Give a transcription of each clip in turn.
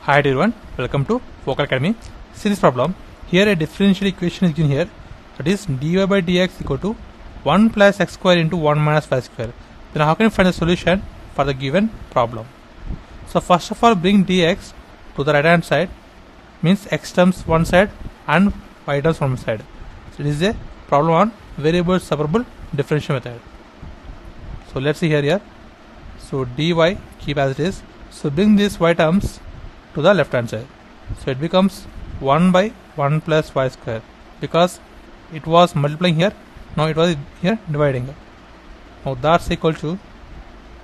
Hi everyone, welcome to Focal Academy. See this problem. Here a differential equation is given here, that is dy by dx equal to 1 plus x square into 1 minus y square. Then how can you find the solution for the given problem? So first of all, bring dx to the right hand side, means x terms one side and y terms one side. So it is a problem on variable separable differential method. So let's see here. So dy keep as it is. So bring these y terms to the left hand side. So it becomes 1 by 1 plus y square, because it was multiplying here, now it was here dividing. Now that's equal to,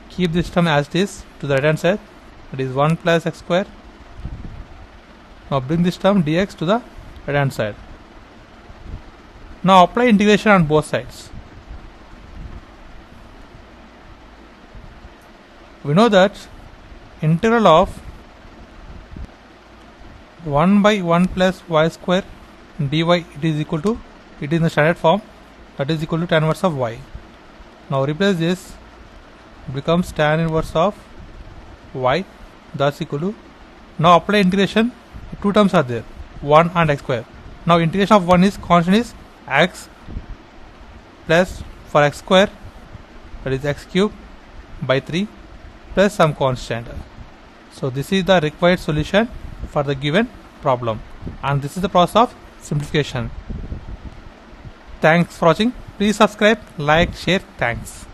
keep this term as it is to the right hand side, that is 1 plus x square. Now bring this term dx to the right hand side. Now apply integration on both sides. We know that integral of 1 by 1 plus y square dy, it is equal to, it is in the standard form, that is equal to tan inverse of y. Now replace this, becomes tan inverse of y, that's equal to, now apply integration, two terms are there, 1 and x square. Now integration of 1 is constant is x plus for x square, that is x cube by 3 plus some constant. So this is the required solution for the given problem, and this is the process of simplification. Thanks for watching. Please subscribe, like, share. Thanks.